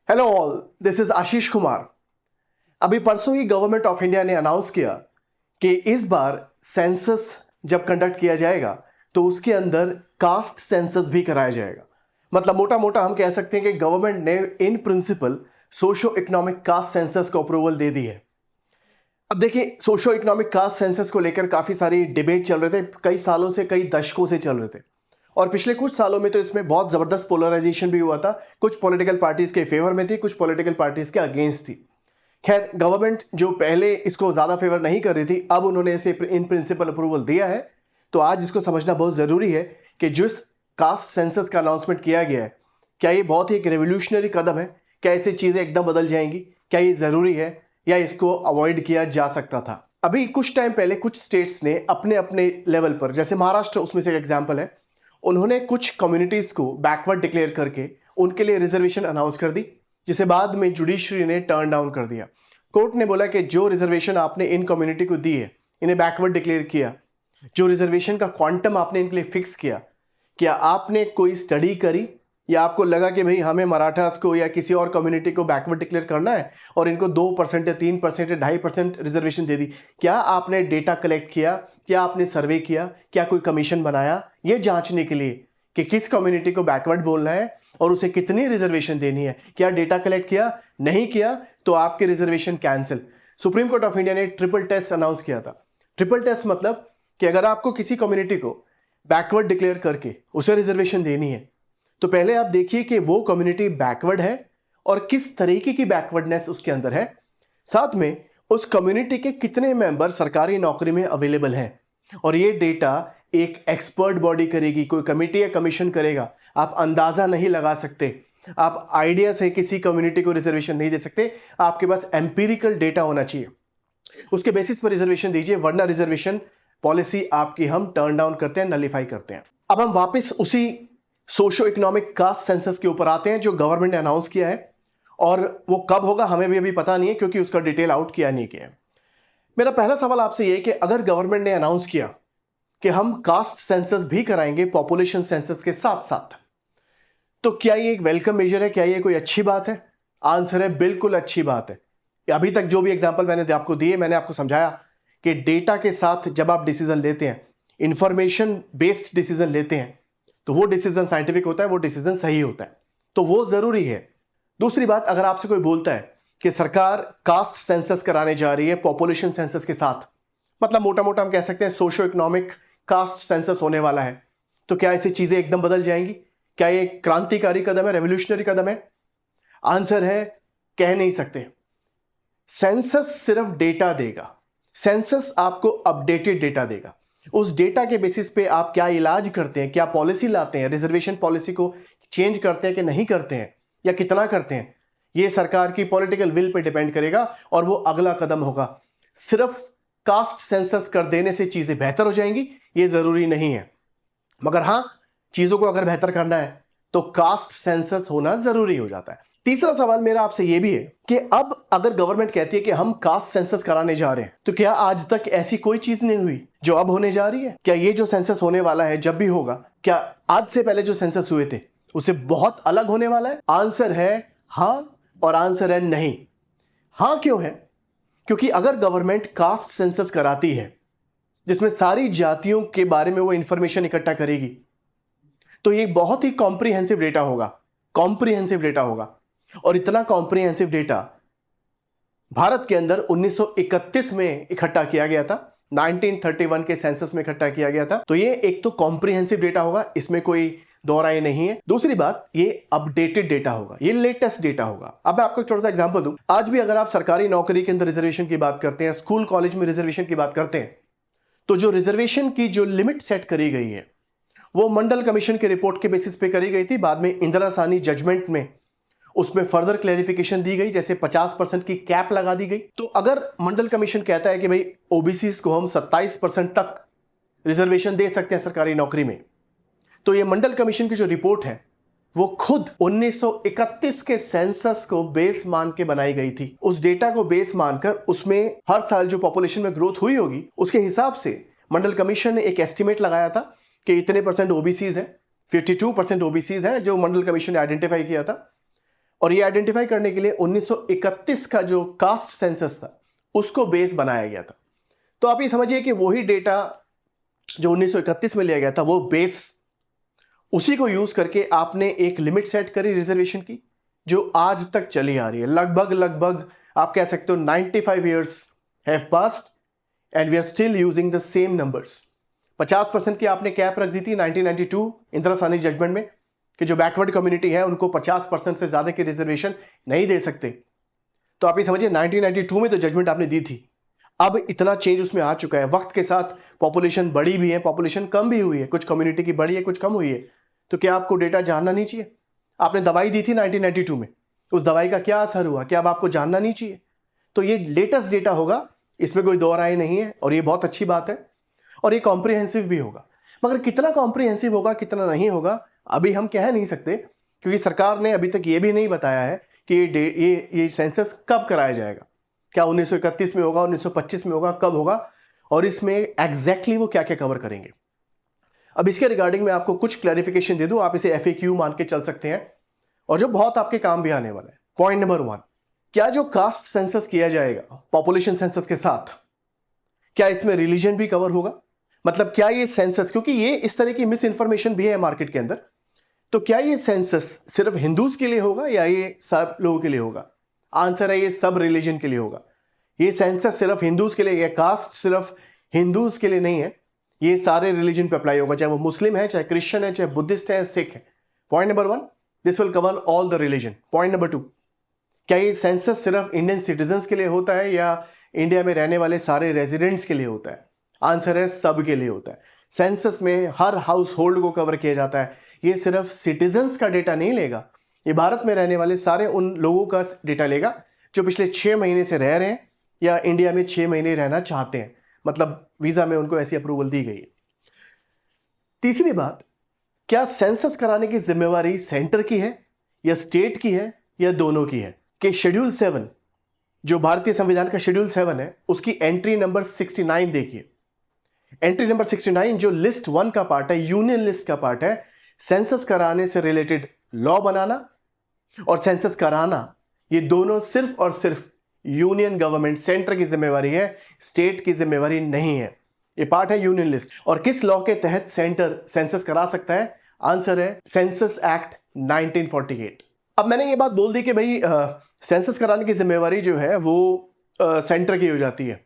Hello all, this is Ashish Kumar. अभी परसों ही government of India ने अनाउंस किया कि इस बार सेंसस जब कंडक्ट किया जाएगा तो उसके अंदर कास्ट सेंसस भी कराया जाएगा। मतलब मोटा मोटा हम कह सकते हैं कि गवर्नमेंट ने in principle socio economic caste census को अप्रूवल दे दी है। अब देखिए, सोशो इकोनॉमिक कास्ट सेंसस को लेकर काफी सारी डिबेट चल रहे थे, कई सालों से, कई दशकों से चल रहे थे। और पिछले कुछ सालों में तो इसमें बहुत जबरदस्त पोलराइजेशन भी हुआ था। कुछ पॉलिटिकल पार्टीज के फेवर में थी, कुछ पॉलिटिकल पार्टीज के अगेंस्ट थी। खैर, गवर्नमेंट जो पहले इसको ज्यादा फेवर नहीं कर रही थी, अब उन्होंने इसे इन प्रिंसिपल अप्रूवल दिया है। तो आज इसको समझना बहुत जरूरी है कि जिस कास्ट सेंसस का अनाउंसमेंट किया गया है, क्या ये बहुत ही एक रेवोल्यूशनरी कदम है? क्या ऐसी चीजें एकदम बदल जाएंगी? क्या ये जरूरी है या इसको अवॉइड किया जा सकता था? अभी कुछ टाइम पहले कुछ स्टेट्स ने अपने अपने लेवल पर, जैसे महाराष्ट्र उसमें से एक एग्जाम्पल है, उन्होंने कुछ कम्युनिटीज को बैकवर्ड डिक्लेयर करके उनके लिए रिजर्वेशन अनाउंस कर दी, जिसे बाद में जुडिशरी ने टर्न डाउन कर दिया। कोर्ट ने बोला कि जो रिजर्वेशन आपने इन कम्युनिटी को दी है, इन्हें बैकवर्ड डिक्लेयर किया, जो रिजर्वेशन का क्वांटम आपने इनके लिए फिक्स किया, क्या आपने कोई स्टडी करी या आपको लगा कि भाई हमें मराठास को या किसी और कम्युनिटी को बैकवर्ड डिक्लेयर करना है और इनको 2% या 3% या 2.5% रिजर्वेशन दे दी? क्या आपने डेटा कलेक्ट किया? क्या आपने सर्वे किया? क्या कोई कमीशन बनाया ये जांचने के लिए कि किस कम्युनिटी को बैकवर्ड बोलना है और उसे कितनी रिजर्वेशन देनी है? क्या डेटा कलेक्ट किया? नहीं किया तो आपके reservation cancel. Supreme court of India ने ट्रिपल टेस्ट अनाउंस किया था। ट्रिपल टेस्ट मतलब कि अगर आपको किसी कम्युनिटी को बैकवर्ड डिक्लेयर करके उसे रिजर्वेशन देनी है, तो पहले आप देखिए कि वो कम्युनिटी बैकवर्ड है और किस तरीके की बैकवर्डनेस उसके अंदर है। साथ में उस कम्युनिटी के कितने मेंबर सरकारी नौकरी में अवेलेबल हैं, और ये डेटा एक एक्सपर्ट बॉडी करेगी, कोई कमेटी या कमीशन करेगा। आप अंदाजा नहीं लगा सकते, आप आइडिया से किसी कम्युनिटी को रिजर्वेशन नहीं दे सकते। आपके पास एम्पिरिकल डेटा होना चाहिए, उसके बेसिस पर रिजर्वेशन दीजिए, वरना रिजर्वेशन पॉलिसी आपकी हम टर्न डाउन करते हैं, नलीफाई करते हैं। अब हम वापस उसी सोशो इकोनॉमिक कास्ट सेंसस के ऊपर आते हैं जो गवर्नमेंट ने अनाउंस किया है, और वो कब होगा हमें भी अभी पता नहीं है क्योंकि उसका डिटेल आउट किया नहीं गया है। मेरा पहला सवाल आपसे ये है कि अगर गवर्नमेंट ने अनाउंस किया कि हम कास्ट सेंसस भी कराएंगे पॉपुलेशन सेंसस के साथ साथ, तो क्या ये एक वेलकम मेजर है? क्या ये कोई अच्छी बात है? आंसर है बिल्कुल अच्छी बात है। अभी तक जो भी एग्जांपल मैंने आपको दिए, मैंने आपको समझाया कि डेटा के साथ जब आप डिसीजन लेते हैं, इंफॉर्मेशन बेस्ड डिसीजन लेते हैं, तो वो डिसीजन साइंटिफिक होता है, वो डिसीजन सही होता है, तो वो जरूरी है। दूसरी बात, अगर आपसे कोई बोलता है कि सरकार कास्ट सेंसस कराने जा रही है पॉपुलेशन सेंसस के साथ, मतलब मोटा मोटा हम कह सकते हैं सोशो इकोनॉमिक कास्ट सेंसस होने वाला है, तो क्या ऐसी चीजें एकदम बदल जाएंगी? क्या ये क्रांतिकारी कदम है, रेवोल्यूशनरी कदम है? आंसर है कह नहीं सकते। सेंसस सिर्फ डेटा देगा, सेंसस आपको अपडेटेड डेटा देगा। उस डेटा के बेसिस पे आप क्या इलाज करते हैं, क्या पॉलिसी लाते हैं, रिजर्वेशन पॉलिसी को चेंज करते हैं कि नहीं करते हैं, या कितना करते हैं, ये सरकार की पॉलिटिकल विल पे डिपेंड करेगा और वो अगला कदम होगा। सिर्फ कास्ट सेंसस कर देने से चीजें बेहतर हो जाएंगी ये जरूरी नहीं है, मगर हां, चीजों को अगर बेहतर करना है तो कास्ट सेंसस होना जरूरी हो जाता है। तीसरा सवाल मेरा आपसे यह भी है कि अब अगर गवर्नमेंट कहती है कि हम कास्ट सेंसस कराने जा रहे हैं, तो क्या आज तक ऐसी कोई चीज नहीं हुई जो अब होने जा रही है? क्या ये जो सेंसस होने वाला है, जब भी होगा, क्या आज से पहले जो सेंसस हुए थे उससे बहुत अलग होने वाला है? आंसर है हां और आंसर है नहीं। हां क्यों है? क्योंकि अगर गवर्नमेंट कास्ट सेंसस कराती है जिसमें सारी जातियों के बारे में वो इंफॉर्मेशन इकट्ठा करेगी, तो ये बहुत ही कॉम्प्रिहेंसिव डेटा होगा, कॉम्प्रिहेंसिव डेटा होगा। और इतना कॉम्प्रिहेंसिव डेटा भारत के अंदर 1931 में इकट्ठा किया गया था, 1931 के सेंसस में इकट्ठा किया गया था। तो ये एक तो कॉम्प्रिहेंसिव डेटा होगा, इसमें कोई दो राय नहीं है। दूसरी बात, ये अपडेटेड डेटा होगा, ये लेटेस्ट डेटा होगा। अब मैं आपको छोटा सा एग्जांपल दूं, आज भी अगर आप सरकारी नौकरी के अंदर रिजर्वेशन की बात करते हैं, स्कूल कॉलेज में रिजर्वेशन की बात करते हैं, तो जो रिजर्वेशन की जो लिमिट सेट करी गई है वो मंडल कमीशन की रिपोर्ट के बेसिस पे करी गई थी। बाद में इंदिरा साहनी जजमेंट में उसमें फर्दर क्लैरिफिकेशन दी गई, जैसे 50% की कैप लगा दी गई। तो अगर मंडल कमीशन कहता है कि भाई ओबीसी को हम 27% तक रिजर्वेशन दे सकते हैं सरकारी नौकरी में, तो ये मंडल कमीशन की जो रिपोर्ट है वो खुद 1931 के सेंसस को बेस मान के बनाई गई थी। उस डेटा को बेस मानकर उसमें हर साल जो पॉपुलेशन में ग्रोथ हुई होगी उसके हिसाब से मंडल कमीशन ने एक एस्टिमेट लगाया था कि इतने परसेंट ओबीसीज हैं, 52% ओबीसीज हैं जो मंडल कमीशन ने आइडेंटिफाई किया था। और ये आइडेंटिफाई करने के लिए 1931 का जो कास्ट सेंसस था उसको बेस बनाया गया था। तो आप ये समझिए कि वही डेटा जो 1931 में लिया गया था वो बेस, उसी को यूज करके आपने एक लिमिट सेट करी रिजर्वेशन की, जो आज तक चली आ रही है। लगभग आप कह सकते हो 95 years have passed and we are still using the same numbers. 50% की आपने कैप रख दी थी 1992 इंदिरा साहनी जजमेंट में कि जो बैकवर्ड कम्युनिटी है उनको 50% से ज्यादा की रिजर्वेशन नहीं दे सकते। तो आप ये समझिए 1992 में तो जजमेंट आपने दी थी। अब इतना चेंज उसमें आ चुका है, वक्त के साथ पॉपुलेशन बढ़ी भी है, पॉपुलेशन कम भी हुई है, कुछ कम्युनिटी की बढ़ी है, कुछ कम हुई है। तो क्या आपको डेटा जानना नहीं चाहिए? आपने दवाई दी थी 1992 में, उस दवाई का क्या असर हुआ, क्या अब आपको जानना नहीं चाहिए? तो ये लेटेस्ट डेटा होगा, इसमें कोई दो राय नहीं है, और ये बहुत अच्छी बात है, और ये कॉम्प्रिहेंसिव भी होगा। मगर कितना कॉम्प्रिहेंसिव होगा, कितना नहीं होगा, अभी हम कह नहीं सकते, क्योंकि सरकार ने अभी तक ये भी नहीं बताया है कि ये सेंसस कब कराया जाएगा। क्या 1931 में होगा, 1925 में होगा, कब होगा, और इसमें एग्जैक्टली वो क्या क्या कवर करेंगे। अब इसके रिगार्डिंग मैं आपको कुछ क्लैरिफिकेशन दे दूं, आप इसे FAQ मान के चल सकते हैं, और जो बहुत आपके काम भी आने वाला है। पॉइंट नंबर 1, क्या जो कास्ट सेंसस किया जाएगा पॉपुलेशन सेंसस के साथ, क्या इसमें रिलीजन भी कवर होगा? मतलब क्या ये सेंसस, क्योंकि ये इस तरह की मिस इंफॉर्मेशन भी है मार्केट के अंदर, तो क्या ये सेंसस सिर्फ हिंदूज के लिए होगा या ये सब लोगों के लिए होगा? आंसर है ये सब रिलीजन के लिए होगा। ये सेंसस सिर्फ हिंदूज के लिए, ये कास्ट सिर्फ हिंदूज के लिए नहीं है, ये सारे रिलीजन पे अप्लाई होगा, चाहे वो मुस्लिम है, चाहे क्रिश्चियन है, चाहे बुद्धिस्ट है, सिख है। Point number 1, this will cover all the religion. Point number 2, क्या ये सेंसस सिर्फ इंडियन सिटीजन्स के लिए होता है या इंडिया में रहने वाले सारे रेजिडेंट्स के लिए होता है? आंसर है सब के लिए होता है। सेंसस में हर हाउस होल्ड को कवर किया जाता है। ये सिर्फ सिटीजन्स का डेटा नहीं लेगा, ये भारत में रहने वाले सारे उन लोगों का डेटा लेगा जो पिछले 6 महीने से रह रहे हैं या इंडिया में 6 महीने रहना चाहते हैं, मतलब वीजा में उनको ऐसी अप्रूवल दी गई है। तीसरी बात, क्या सेंसस कराने की जिम्मेवारी सेंटर की है या स्टेट की है या दोनों की है? कि शेड्यूल 7 जो भारतीय संविधान का शेड्यूल 7 है, उसकी एंट्री नंबर 69 देखिए। एंट्री नंबर 69 जो लिस्ट 1 का पार्ट है, यूनियन लिस्ट का पार्ट है, सेंसस कराने से रिलेटेड लॉ बनाना और सेंसस कराना, ये दोनों सिर्फ और सिर्फ यूनियन गवर्नमेंट सेंटर की जिम्मेवारी है, स्टेट की जिम्मेवारी नहीं है। ये पार्ट है यूनियन लिस्ट। और किस लॉ के तहत सेंटर सेंसस करा सकता है? आंसर है सेंसस एक्ट 1948। अब मैंने ये बात बोल दी कि भाई सेंसस कराने की जिम्मेवारी जो है वो सेंटर की हो जाती है,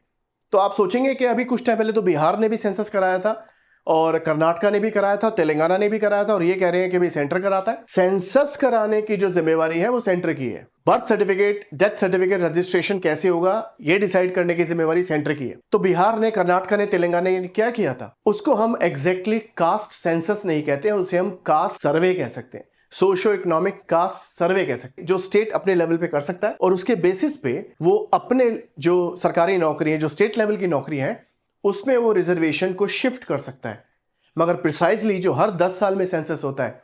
तो आप सोचेंगे कि अभी कुछ टाइम पहले तो बिहार ने भी सेंसस कराया था और कर्नाटका ने भी कराया था, तेलंगाना ने भी कराया था, और ये कह रहे हैं कि भाई सेंटर कराता है। सेंसस कराने की जो जिम्मेवारी है वो सेंटर की है। Birth certificate, death certificate registration कैसे होगा ये डिसाइड करने की जिम्मेवारी सेंटर की है। तो बिहार ने, कर्नाटका ने, तेलंगाना ने क्या किया था, उसको हम एग्जैक्टली कास्ट सेंसस नहीं कहते हैं, उसे हम कास्ट सर्वे कह सकते हैं, सोशो इकोनॉमिक कास्ट सर्वे कह सकते हैं, जो स्टेट अपने लेवल पे कर सकता है, और उसके बेसिस पे वो अपने जो सरकारी नौकरी है, जो स्टेट लेवल की नौकरी है, उसमें वो रिजर्वेशन को शिफ्ट कर सकता है। मगर प्रिसाइजली जो हर 10 साल में सेंसस होता है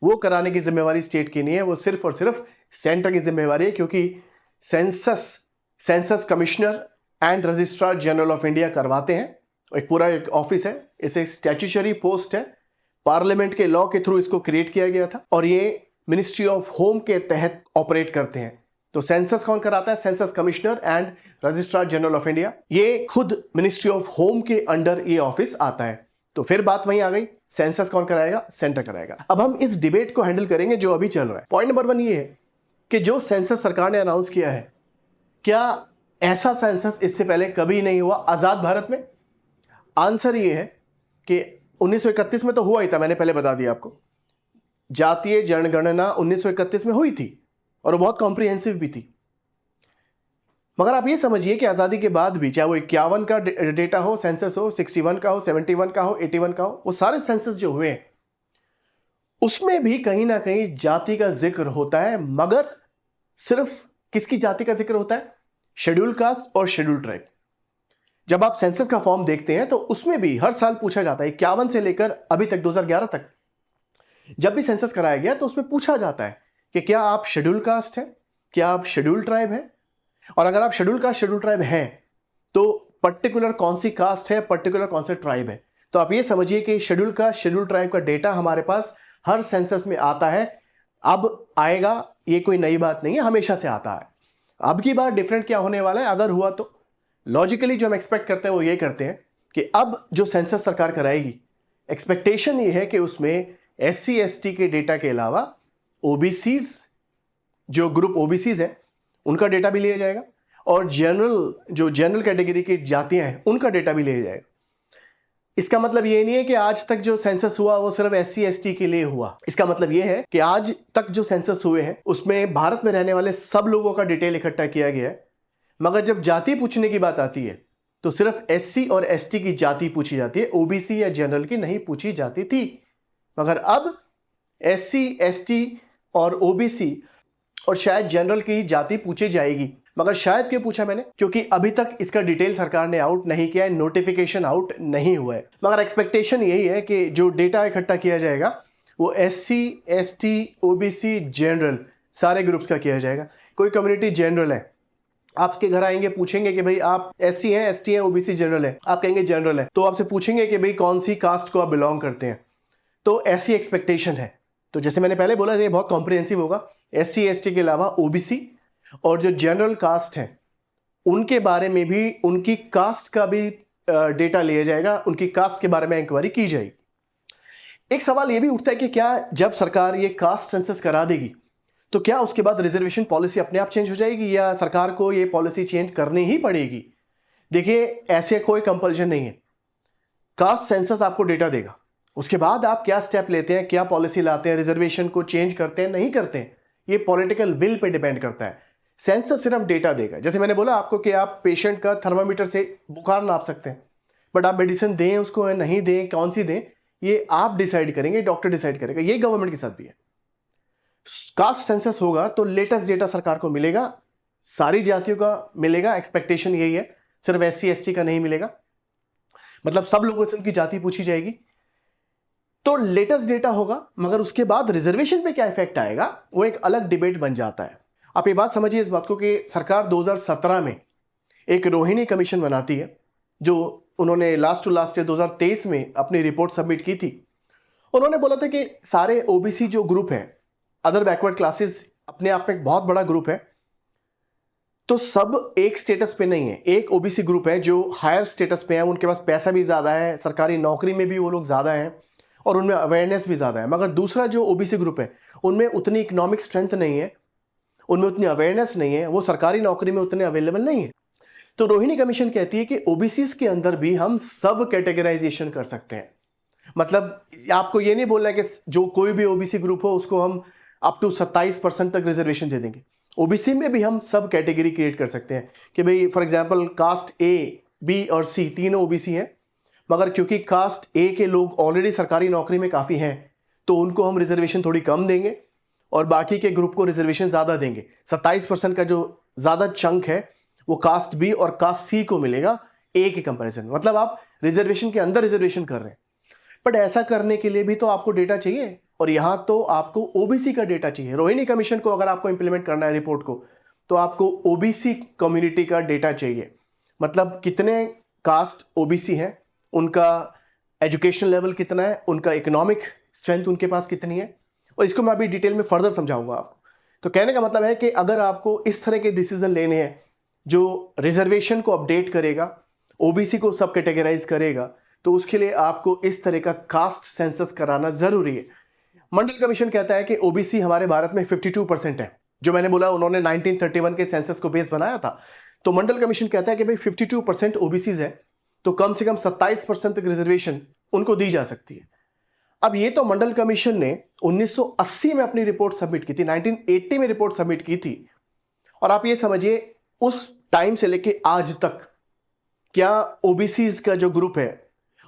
वो कराने की जिम्मेवारी स्टेट की नहीं है, वो सिर्फ और सिर्फ सेंटर की जिम्मेवारी है, क्योंकि census commissioner and registrar general of India करवाते हैं। एक पूरा एक ऑफिस है, इसे स्टैट्यूटरी पोस्ट है, पार्लियामेंट के लॉ के थ्रू इसको क्रिएट किया गया था, और ये मिनिस्ट्री ऑफ होम के तहत ऑपरेट करते हैं। तो सेंसस कौन कराता है? Census commissioner and registrar general of India. ये खुद मिनिस्ट्री ऑफ होम के अंडर ये ऑफिस आता है। तो फिर बात वहीं आ गई, सेंसस कौन कराएगा? सेंटर कराएगा। अब हम इस डिबेट को हैंडल करेंगे जो अभी चल रहा है। पॉइंट नंबर 1 ये है कि जो सेंसस सरकार ने अनाउंस किया है, क्या ऐसा सेंसस इससे पहले कभी नहीं हुआ आजाद भारत में? आंसर ये है कि 1931 में तो हुआ ही था, मैंने पहले बता दिया आपको। जातीय जनगणना 1931 में हुई थी और वो बहुत कॉम्प्रिहेंसिव भी थी। मगर आप ये समझिए कि आजादी के बाद भी, चाहे वो 51 का डेटा हो, सेंसस हो, 61 का हो, 71 का हो, 81 का हो, वो सारे सेंसस जो हुए हैं उसमें भी कहीं ना कहीं जाति का जिक्र होता है। मगर सिर्फ किसकी जाति का जिक्र होता है? शेड्यूल कास्ट और शेड्यूल ट्राइब। जब आप सेंसस का फॉर्म देखते हैं तो उसमें भी हर साल पूछा जाता है, 51 से लेकर अभी तक 2011 तक जब भी सेंसस कराया गया तो उसमें पूछा जाता है कि क्या आप शेड्यूल कास्ट हैं, क्या आप शेड्यूल ट्राइब हैं, और अगर आप शेड्यूल कास्ट शेड्यूल ट्राइब हैं तो पर्टिकुलर कौन सी कास्ट है, पर्टिकुलर कौन सा ट्राइब है। तो आप ये समझिए कि शेड्यूल कास्ट शेड्यूल ट्राइब का डेटा हमारे पास हर सेंसस में आता है, अब आएगा, ये कोई नई बात नहीं है, हमेशा से आता है। अब की बार डिफरेंट क्या होने वाला है, अगर हुआ तो लॉजिकली जो हम एक्सपेक्ट करते हैं वो ये करते हैं कि अब जो सेंसस सरकार कराएगी, एक्सपेक्टेशन ये है कि उसमें SC ST के डेटा के अलावा ओबीसीज, जो ग्रुप ओबीसीज है उनका डेटा भी लिया जाएगा, और जनरल कैटेगरी की जातियां हैं उनका डेटा भी लिया जाएगा। इसका मतलब ये नहीं है कि आज तक जो सेंसस हुआ वो सिर्फ SC ST के लिए हुआ। इसका मतलब ये है कि आज तक जो सेंसस हुए हैं उसमें भारत में रहने वाले सब लोगों का डिटेल इकट्ठा किया गया है, मगर जब जाति पूछने की बात आती है तो सिर्फ SC और ST की जाति पूछी जाती है, ओबीसी या जनरल की नहीं पूछी जाती थी। मगर अब SC ST और ओबीसी और शायद जनरल की जाति पूछी जाएगी। मगर शायद क्यों पूछा मैंने, क्योंकि अभी तक इसका डिटेल सरकार ने आउट नहीं किया है, नोटिफिकेशन आउट नहीं हुआ है। मगर एक्सपेक्टेशन यही है कि जो डेटा इकट्ठा किया जाएगा वो SC ST ओबीसी जनरल सारे ग्रुप्स का किया जाएगा। कोई कम्युनिटी जनरल है, आपके घर आएंगे, पूछेंगे कि भाई आप SC हैं, ST हैं, ओबीसी जनरल है, आप कहेंगे जनरल है, तो आपसे पूछेंगे कि भाई कौन सी कास्ट को आप बिलोंग करते हैं। तो ऐसी एक्सपेक्टेशन है। तो जैसे मैंने पहले बोला ये बहुत कॉम्प्रिहेंसिव होगा। SC ST के अलावा ओबीसी और जो जनरल कास्ट है उनके बारे में भी, उनकी कास्ट का भी डेटा लिया जाएगा, उनकी कास्ट के बारे में इंक्वायरी की जाएगी। एक सवाल यह भी उठता है कि क्या जब सरकार ये कास्ट सेंसस करा देगी तो क्या उसके बाद रिजर्वेशन पॉलिसी अपने आप चेंज हो जाएगी या सरकार को ये पॉलिसी चेंज करनी ही पड़ेगी? देखिए, ऐसे कोई कंपल्शन नहीं है। कास्ट सेंसस आपको डेटा देगा, उसके बाद आप क्या स्टेप लेते हैं, क्या पॉलिसी लाते हैं, रिजर्वेशन को चेंज करते हैं नहीं करते हैं, ये पॉलिटिकल विल पे डिपेंड करता है। सेंसस सिर्फ डेटा देगा। जैसे मैंने बोला आपको कि आप पेशेंट का थर्मामीटर से बुखार नाप सकते हैं, बट आप मेडिसिन दें उसको या नहीं दें, कौन सी दें, ये आप डिसाइड करेंगे, डॉक्टर डिसाइड करेगा। ये गवर्नमेंट के साथ भी है। कास्ट सेंसस होगा तो लेटेस्ट डेटा सरकार को मिलेगा, सारी जातियों का मिलेगा। एक्सपेक्टेशन यही है, सिर्फ SC ST का नहीं मिलेगा, मतलब सब लोगों से उनकी जाति पूछी जाएगी। तो लेटेस्ट डेटा होगा, मगर उसके बाद रिजर्वेशन पे क्या इफेक्ट आएगा वो एक अलग डिबेट बन जाता है। आप ये बात समझिए इस बात को कि सरकार 2017 में एक रोहिणी कमीशन बनाती है, जो उन्होंने लास्ट टू लास्ट ईयर 2023 में अपनी रिपोर्ट सबमिट की थी। उन्होंने बोला था कि सारे ओबीसी जो ग्रुप है, अदर बैकवर्ड क्लासेस अपने आप में एक बहुत बड़ा ग्रुप है, तो सब एक स्टेटस पे नहीं है। एक ओबीसी ग्रुप है जो हायर स्टेटस पे है, उनके पास पैसा भी ज्यादा है, सरकारी नौकरी में भी वो लोग ज्यादा हैं और उनमें अवेयरनेस भी ज्यादा है। मगर दूसरा जो ओबीसी ग्रुप है उनमें उतनी इकोनॉमिक स्ट्रेंथ नहीं है, उनमें उतनी अवेयरनेस नहीं है, वो सरकारी नौकरी में उतने अवेलेबल नहीं है। तो रोहिणी कमीशन कहती है कि ओबीसी के अंदर भी हम सब कैटेगराइजेशन कर सकते हैं। मतलब आपको ये नहीं बोलना है कि जो कोई भी ओबीसी ग्रुप हो उसको हम अप टू 27% तक रिजर्वेशन दे देंगे। ओबीसी में भी हम सब कैटेगरी क्रिएट कर सकते हैं कि भाई for example caste A, B और C तीनों ओबीसी हैं, मगर क्योंकि कास्ट A के लोग ऑलरेडी सरकारी नौकरी में काफी हैं तो उनको हम रिजर्वेशन थोड़ी कम देंगे और बाकी के ग्रुप को रिजर्वेशन ज्यादा देंगे। 27% का जो ज्यादा चंक है वो कास्ट B और कास्ट C को मिलेगा A के कंपैरिजन में। मतलब आप रिजर्वेशन के अंदर रिजर्वेशन कर रहे हैं। बट ऐसा करने के लिए भी तो आपको डेटा चाहिए, और यहां तो आपको ओबीसी का डेटा चाहिए। रोहिणी कमीशन को अगर आपको इंप्लीमेंट करना है रिपोर्ट को, तो आपको ओबीसी कम्युनिटी का डेटा चाहिए। मतलब कितने कास्ट ओबीसी हैं, उनका एजुकेशन लेवल कितना है, उनका इकोनॉमिक स्ट्रेंथ उनके पास कितनी है, और इसको मैं अभी डिटेल में फर्दर समझाऊंगा आपको। तो कहने का मतलब है कि अगर आपको इस तरह के डिसीजन लेने हैं जो रिजर्वेशन को अपडेट करेगा, ओबीसी को सब कैटेगराइज करेगा, तो उसके लिए आपको इस तरह का कास्ट सेंसस कराना जरूरी है। मंडल कमीशन कहता है कि ओबीसी हमारे भारत में 52% है। जो मैंने बोला उन्होंने 1931 के सेंसस को बेस बनाया था, तो मंडल कमीशन कहता है कि भाई 52% ओबीसीज है, तो कम से कम 27% तक रिजर्वेशन उनको दी जा सकती है। अब ये तो मंडल कमीशन ने 1980 में अपनी रिपोर्ट सबमिट की थी, 1980 में रिपोर्ट सबमिट की थी, और आप ये समझिए उस टाइम से लेके आज तक क्या ओबीसीज का जो ग्रुप है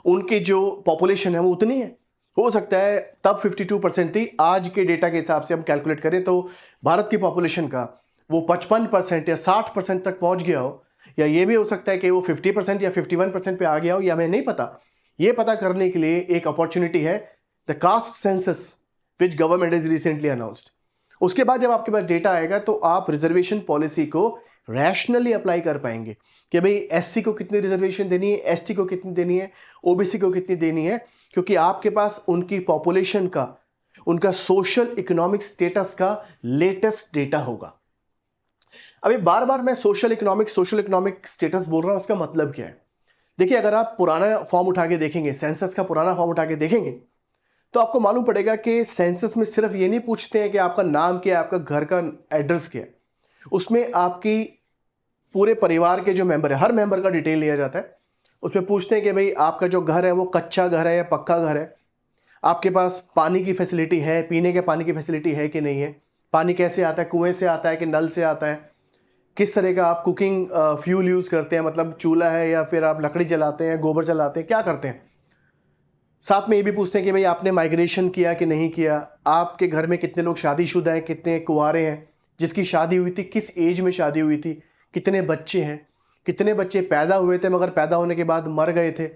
उनकी जो पॉपुलेशन है वो उतनी है? हो सकता है तब 52% थी, आज के डेटा के हिसाब से हम कैलकुलेट करें तो भारत की पॉपुलेशन का वो 55% या 60% तक पहुंच गया हो, या ये भी हो सकता है कि वो 50% या 51% पे आ गया हो, या हमें नहीं पता। ये पता करने के लिए एक अपॉर्चुनिटी है, the caste census which government is recently announced. उसके बाद जब आपके पास डेटा आएगा तो आप रिजर्वेशन पॉलिसी को रैशनली अप्लाई कर पाएंगे कि भाई SC को कितनी रिजर्वेशन देनी है, ST को कितनी देनी है, OBC को कितनी देनी है, क्योंकि आपके पास उनकी पॉपुलेशन का उनका सोशल इकोनॉमिक स्टेटस का लेटेस्ट डेटा होगा। अभी बार बार मैं सोशल इकोनॉमिक स्टेटस बोल रहा हूं, उसका मतलब क्या है? देखिए, अगर आप पुराना फॉर्म उठा के देखेंगे, सेंसस का पुराना फॉर्म उठा के देखेंगे, तो आपको मालूम पड़ेगा कि सेंसस में सिर्फ ये नहीं पूछते हैं कि आपका नाम क्या है, आपका घर का एड्रेस क्या है। उसमें आपकी पूरे परिवार के जो मेंबर है, हर मेंबर का डिटेल लिया जाता है। उसमें पूछते हैं कि भाई आपका जो घर है वो कच्चा घर है या पक्का घर है, आपके पास पानी की फैसिलिटी है, पीने के पानी की फैसिलिटी है कि नहीं है, पानी कैसे आता है, कुएं से आता है कि नल से आता है, किस तरह का आप कुकिंग फ्यूल यूज़ करते हैं, मतलब चूल्हा है या फिर आप लकड़ी जलाते हैं, गोबर जलाते हैं, क्या करते हैं। साथ में ये भी पूछते हैं कि भाई आपने माइग्रेशन किया कि नहीं किया, आपके घर में कितने लोग शादीशुदा हैं, कितने कुंवारे हैं, जिसकी शादी हुई थी किस एज में शादी हुई थी, कितने बच्चे हैं, कितने बच्चे पैदा हुए थे मगर पैदा होने के बाद मर गए थे,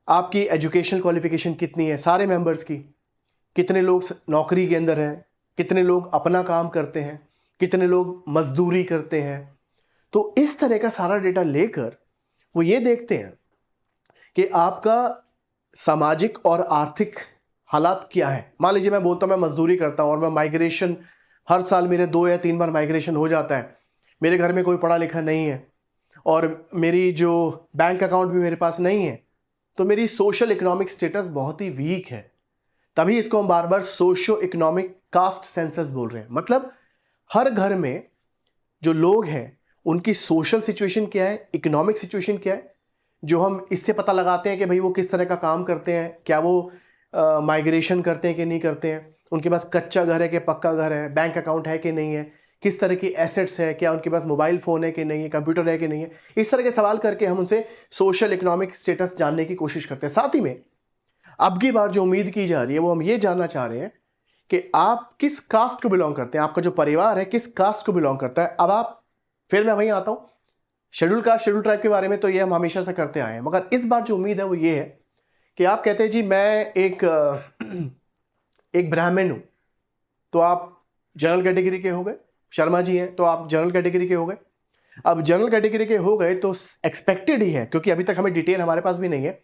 आपकी एजुकेशनल क्वालिफिकेशन कितनी है सारे मेंबर्स की, कितने लोग नौकरी के अंदर हैं, कितने लोग अपना काम करते हैं, कितने लोग मजदूरी करते हैं। तो इस तरह का सारा डेटा लेकर वो ये देखते हैं कि आपका सामाजिक और आर्थिक हालात क्या है। मान लीजिए मैं बोलता हूं मैं मजदूरी करता हूं और मैं माइग्रेशन, हर साल मेरे 2 या 3 बार माइग्रेशन हो जाता है, मेरे घर में कोई पढ़ा लिखा नहीं है और मेरी जो बैंक अकाउंट भी मेरे पास नहीं है, तो मेरी सोशल इकोनॉमिक स्टेटस बहुत ही वीक है। तभी इसको हम बार बार सोशियो इकोनॉमिक कास्ट सेंसस बोल रहे हैं। मतलब हर घर में जो लोग हैं उनकी सोशल सिचुएशन क्या है, इकोनॉमिक सिचुएशन क्या है, जो हम इससे पता लगाते हैं कि भाई वो किस तरह का काम करते हैं, क्या वो माइग्रेशन करते हैं कि नहीं करते हैं, उनके पास कच्चा घर है कि पक्का घर है, बैंक अकाउंट है कि नहीं है, किस तरह की एसेट्स है, क्या उनके पास मोबाइल फ़ोन है कि नहीं है, कंप्यूटर है कि नहीं है। इस तरह के सवाल करके हम उनसे सोशल इकोनॉमिक स्टेटस जानने की कोशिश करते हैं। साथ ही में अब की बार जो उम्मीद की जा रही है वो हम ये जानना चाह रहे हैं कि आप किस कास्ट को बिलोंग करते हैं, आपका जो परिवार है किस कास्ट को बिलोंग करता है। अब आप, फिर मैं वहीं आता हूं, शेड्यूल कास्ट शेड्यूल ट्राइब के बारे में तो ये हम हमेशा से करते आए हैं, मगर इस बार जो उम्मीद है वो ये है कि आप कहते हैं जी मैं एक ब्राह्मण हूं, तो आप जनरल कैटेगरी के हो गए। शर्मा जी हैं तो आप जनरल कैटेगरी के हो गए। अब जनरल कैटेगरी के हो गए तो एक्सपेक्टेड ही है, क्योंकि अभी तक हमें डिटेल हमारे पास भी नहीं है,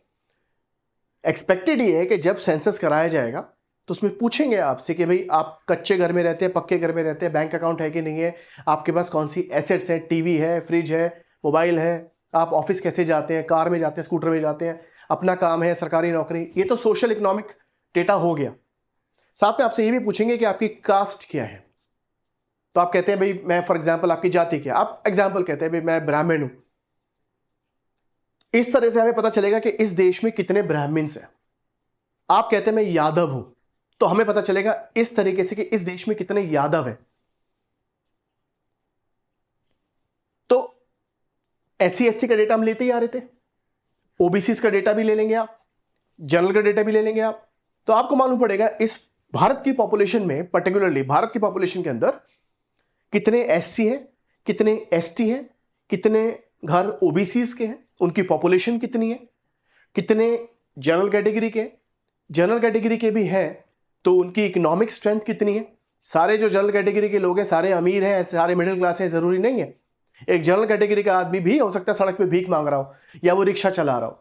एक्सपेक्टेड ही है कि जब सेंसस कराया जाएगा तो उसमें पूछेंगे आपसे कि भाई आप कच्चे घर में रहते हैं, पक्के घर में रहते हैं, बैंक अकाउंट है कि नहीं है, आपके पास कौन सी एसेट्स है, टीवी है, फ्रिज है, मोबाइल है, आप ऑफिस कैसे जाते हैं, कार में जाते हैं, स्कूटर में जाते हैं, अपना काम है, सरकारी नौकरी। ये तो सोशल इकोनॉमिक डेटा हो गया। साथ में आपसे ये भी पूछेंगे कि आपकी कास्ट क्या है। तो आप कहते हैं भाई मैं, फॉर एग्जाम्पल आपकी जाति क्या, आप एग्जाम्पल कहते हैं भाई मैं ब्राह्मण हूं। इस तरह से हमें पता चलेगा कि इस देश में कितने ब्राह्मण्स हैं। आप कहते हैं मैं यादव हूं, तो हमें पता चलेगा इस तरीके से कि इस देश में कितने यादव हैं। तो SC ST का डेटा हम लेते ही आ रहे थे, ओबीसी का डेटा भी ले लेंगे आप, जनरल का डेटा भी ले लेंगे आप। तो आपको मालूम पड़ेगा इस भारत की पॉपुलेशन में, पर्टिकुलरली भारत की पॉपुलेशन के अंदर कितने SC हैं, कितने ST हैं, कितने घर ओबीसी के हैं, उनकी पॉपुलेशन कितनी है, कितने जनरल कैटेगरी के, जनरल कैटेगरी के भी हैं तो उनकी इकोनॉमिक स्ट्रेंथ कितनी है। सारे जो जनरल कैटेगरी के लोग हैं सारे अमीर हैं, सारे मिडिल क्लास हैं, जरूरी नहीं है। एक जनरल कैटेगरी का आदमी भी हो सकता है सड़क पे भीख मांग रहा हो या वो रिक्शा चला रहा हो,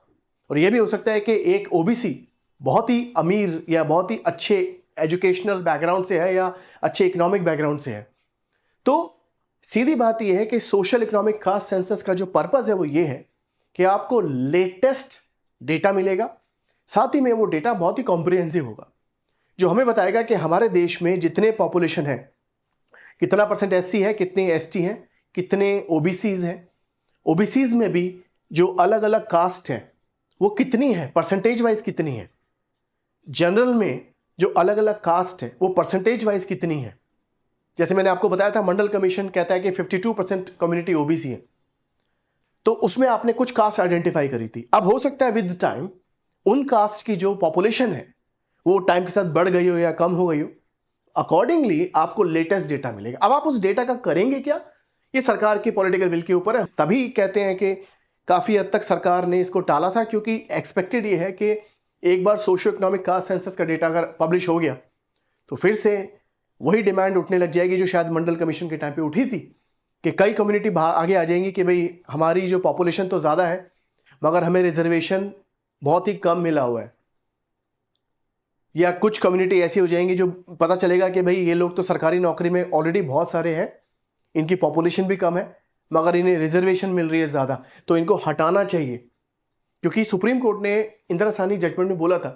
और यह भी हो सकता है कि एक ओबीसी बहुत ही अमीर या बहुत ही अच्छे एजुकेशनल बैकग्राउंड से है या अच्छे इकोनॉमिक बैकग्राउंड से है। तो सीधी बात यह है कि सोशल इकोनॉमिक कास्ट सेंसस का जो पर्पस है वो ये है कि आपको लेटेस्ट डेटा मिलेगा, साथ ही में वो डेटा बहुत ही कॉम्प्रिहेंसिव होगा, जो हमें बताएगा कि हमारे देश में जितने पॉपुलेशन है, कितना परसेंट SC है, कितने ST हैं, कितने ओबीसीज हैं, ओबीसीज में भी जो अलग अलग कास्ट है वो कितनी है, परसेंटेज वाइज कितनी है, जनरल में जो अलग अलग कास्ट है वो परसेंटेज वाइज कितनी है। जैसे मैंने आपको बताया था मंडल कमीशन कहता है कि 52% कम्युनिटी ओबीसी है, तो उसमें आपने कुछ कास्ट आइडेंटिफाई करी थी। अब हो सकता है विद टाइम उन कास्ट की जो पॉपुलेशन है वो टाइम के साथ बढ़ गई हो या कम हो गई हो, अकॉर्डिंगली आपको लेटेस्ट डेटा मिलेगा। अब आप उस डेटा का करेंगे क्या, ये सरकार की पॉलिटिकल विल के ऊपर है। तभी कहते हैं कि काफी हद तक सरकार ने इसको टाला था, क्योंकि एक्सपेक्टेड ये है कि एक बार सोशियो इकोनॉमिक कास्ट सेंसस का डेटा अगर पब्लिश हो गया तो फिर से वही डिमांड उठने लग जाएगी जो शायद मंडल कमीशन के टाइम पे उठी थी, कि कई कम्युनिटी आगे आ जाएंगी कि भाई हमारी जो पॉपुलेशन तो ज़्यादा है मगर हमें रिजर्वेशन बहुत ही कम मिला हुआ है। या कुछ कम्युनिटी ऐसी हो जाएंगी जो पता चलेगा कि भाई ये लोग तो सरकारी नौकरी में ऑलरेडी बहुत सारे हैं, इनकी पॉपुलेशन भी कम है, मगर इन्हें रिजर्वेशन मिल रही है ज़्यादा, तो इनको हटाना चाहिए। क्योंकि सुप्रीम कोर्ट ने इंदिरा साहनी जजमेंट में बोला था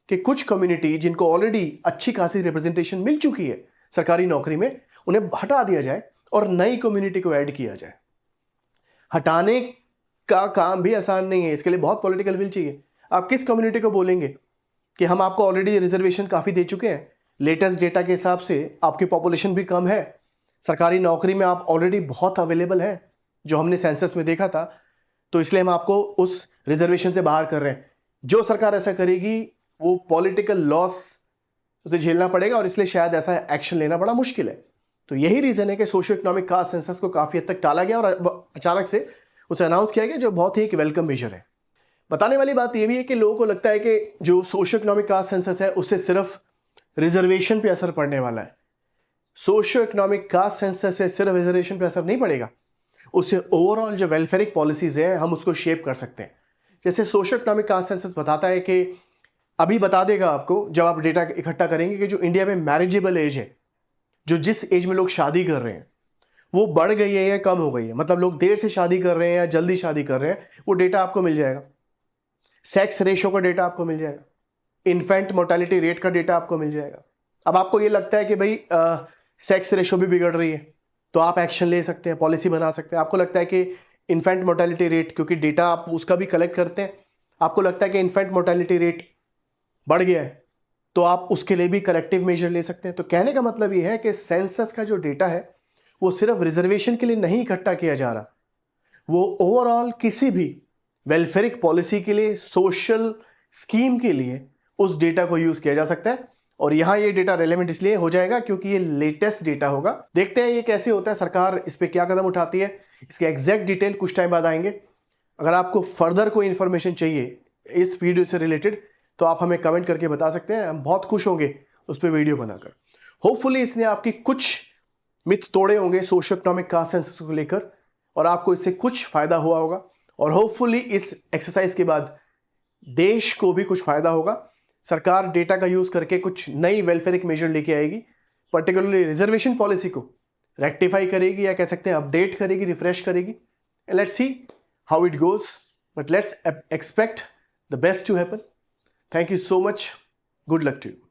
कि कुछ कम्युनिटी जिनको ऑलरेडी अच्छी खासी रिप्रेजेंटेशन मिल चुकी है सरकारी नौकरी में, उन्हें हटा दिया जाए और नई कम्युनिटी को ऐड किया जाए। हटाने का काम भी आसान नहीं है, इसके लिए बहुत पॉलिटिकल विल चाहिए। आप किस कम्युनिटी को बोलेंगे कि हम आपको ऑलरेडी रिजर्वेशन काफ़ी दे चुके हैं, लेटेस्ट डेटा के हिसाब से आपकी पॉपुलेशन भी कम है, सरकारी नौकरी में आप ऑलरेडी बहुत अवेलेबल हैं जो हमने सेंसस में देखा था, तो इसलिए हम आपको उस रिजर्वेशन से बाहर कर रहे हैं। जो सरकार ऐसा करेगी वो पॉलिटिकल लॉस उसे झेलना पड़ेगा और इसलिए शायद ऐसा एक्शन लेना बड़ा मुश्किल है। तो यही रीजन है कि सोशियो इकोनॉमिक कास्ट सेंसस को काफी हद तक टाला गया और अचानक से उसे अनाउंस किया गया, जो बहुत ही एक वेलकम मेजर है। बताने वाली बात यह भी है कि लोगों को लगता है कि जो सोशियो इकोनॉमिक कास्ट सेंसस है उससे सिर्फ रिजर्वेशन पे असर पड़ने वाला है। सोशियो इकोनॉमिक कास्ट सेंसस से सिर्फ रिजर्वेशन पे असर नहीं पड़ेगा, उससे ओवरऑल जो वेलफेयरिक पॉलिसीज है हम उसको शेप कर सकते हैं। जैसे सोशियो इकोनॉमिक कास्ट सेंसस बताता है कि अभी बता देगा आपको जब आप डेटा इकट्ठा करेंगे कि जो इंडिया में मैरिजेबल एज है, जो जिस एज में लोग शादी कर रहे हैं वो बढ़ गई है या कम हो गई है, मतलब लोग देर से शादी कर रहे हैं या जल्दी शादी कर रहे हैं, वो डेटा आपको मिल जाएगा। सेक्स रेशो का डेटा आपको मिल जाएगा, इन्फेंट मोर्टेलिटी रेट का डेटा आपको मिल जाएगा। अब आपको ये लगता है कि भाई सेक्स रेशो भी बिगड़ रही है, तो आप एक्शन ले सकते हैं, पॉलिसी बना सकते हैं। आपको लगता है कि इन्फेंट मोर्टेलिटी रेट, क्योंकि डेटा आप उसका भी कलेक्ट करते हैं, आपको लगता है कि इन्फेंट मोर्टेलिटी रेट बढ़ गया है, तो आप उसके लिए भी करेक्टिव मेजर ले सकते हैं। तो कहने का मतलब ये है कि सेंसस का जो डेटा है वो सिर्फ रिजर्वेशन के लिए नहीं इकट्ठा किया जा रहा, वो ओवरऑल किसी भी वेलफेयरिक पॉलिसी के लिए, सोशल स्कीम के लिए उस डेटा को यूज किया जा सकता है। और यहां ये डेटा रेलेवेंट इसलिए हो जाएगा क्योंकि ये लेटेस्ट डेटा होगा। देखते हैं ये कैसे होता है, सरकार इस पे क्या कदम उठाती है, इसके एग्जैक्ट डिटेल कुछ टाइम बाद आएंगे। अगर आपको फर्दर कोई इंफॉर्मेशन चाहिए इस वीडियो से रिलेटेड तो आप हमें कमेंट करके बता सकते हैं, हम बहुत खुश होंगे उस पर वीडियो बनाकर। होपफुली इसने आपकी कुछ मिथ तोड़े होंगे सोशियो इकोनॉमिक कास्ट सेंसस को लेकर और आपको इससे कुछ फायदा हुआ होगा, और होपफुली इस एक्सरसाइज के बाद देश को भी कुछ फायदा होगा। सरकार डेटा का यूज करके कुछ नई वेलफेयरिक मेजर लेके आएगी, पर्टिकुलरली रिजर्वेशन पॉलिसी को रेक्टिफाई करेगी या कह सकते हैं अपडेट करेगी, रिफ्रेश करेगी। Let's see how it goes, but let's expect the best to happen. Thank you so much. Good luck to you.